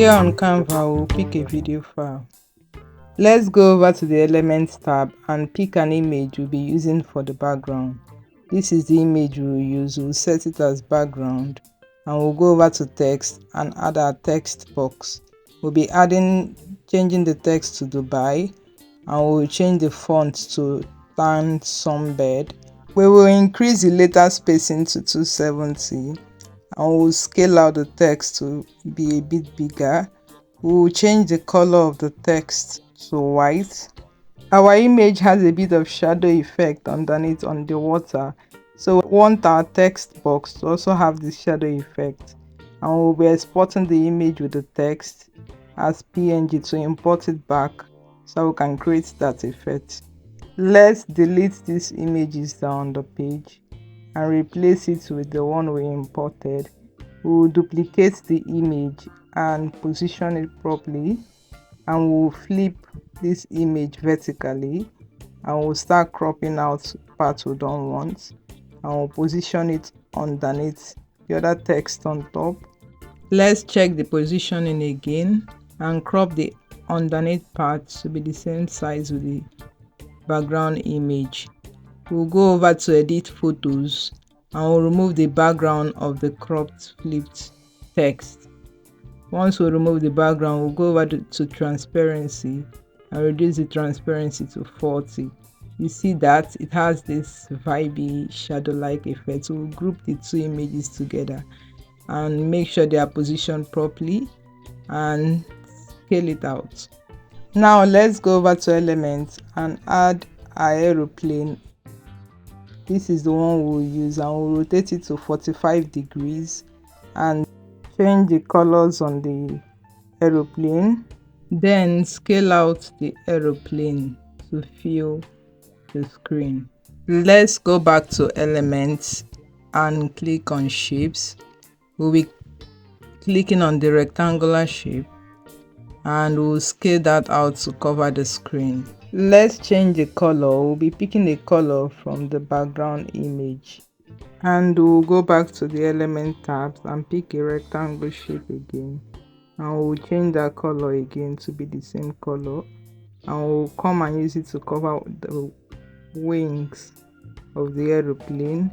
Here on Canva, we'll pick a video file. Let's go over to the Elements tab and pick an image we'll be using for the background. This is the image we'll use. We'll set it as background and we'll go over to text and add our text box. We'll be changing the text to Dubai, and we'll change the font to Tan Sunbed. We will increase the letter spacing to 270 and we'll scale out the text to be a bit bigger. We'll change the color of the text to white. Our image has a bit of shadow effect underneath on the water, so we want our text box to also have this shadow effect, and we'll be exporting the image with the text as PNG to import it back so we can create that effect. Let's delete these images down on the page and replace it with the one we imported. We'll duplicate the image and position it properly, and we'll flip this image vertically and we'll start cropping out parts we don't want, and we'll position it underneath the other text on top. Let's check the positioning again and crop the underneath parts to be the same size with the background image. We'll go over to edit photos and we'll remove the background of the cropped flipped text. Once we remove the background, we'll go over to transparency and reduce the transparency to 40. You see that it has this vibey shadow-like effect. So we'll group the two images together and make sure they are positioned properly and scale it out. Now let's go over to Elements and add our aeroplane. This is the one we'll use, and we'll rotate it to 45 degrees and change the colors on the aeroplane. Then scale out the aeroplane to fill the screen. Let's go back to Elements and click on Shapes. We'll be clicking on the rectangular shape and we'll scale that out to cover the screen. Let's change the color. We'll be picking a color from the background image, and we'll go back to the Element tabs and pick a rectangle shape again, and we'll change that color again to be the same color, and we'll come and use it to cover the wings of the aeroplane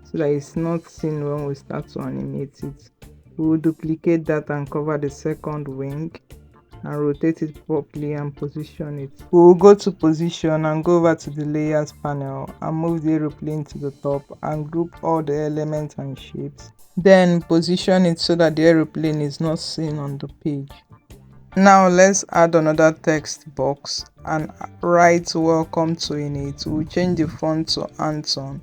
so that it's not seen when we start to animate it. We'll duplicate that and cover the second wing and rotate it properly and position it. We'll go to position and go over to the layers panel and move the aeroplane to the top and group all the elements and shapes. Then position it so that the aeroplane is not seen on the page. Now let's add another text box and write welcome to in it. We'll change the font to Anton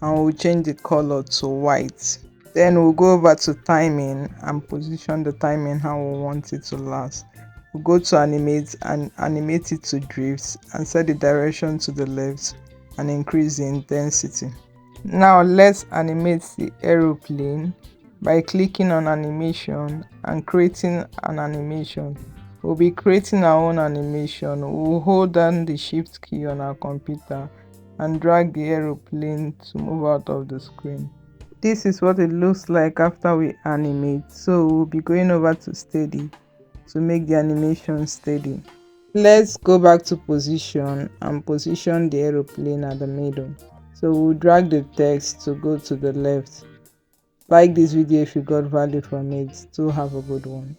and we'll change the color to white. Then we'll go over to timing and position the timing how we want it to last. We'll go to animate and animate it to drift and set the direction to the left and increase the intensity. Now let's animate the aeroplane by clicking on animation and creating an animation. We'll be creating our own animation. We'll hold down the shift key on our computer and drag the aeroplane to move out of the screen. This is what it looks like after we animate. So we'll be going over to steady to make the animation steady. Let's go back to position and position the aeroplane at the middle. So we'll drag the text to go to the left. Like this video if you got value from it. Do have a good one.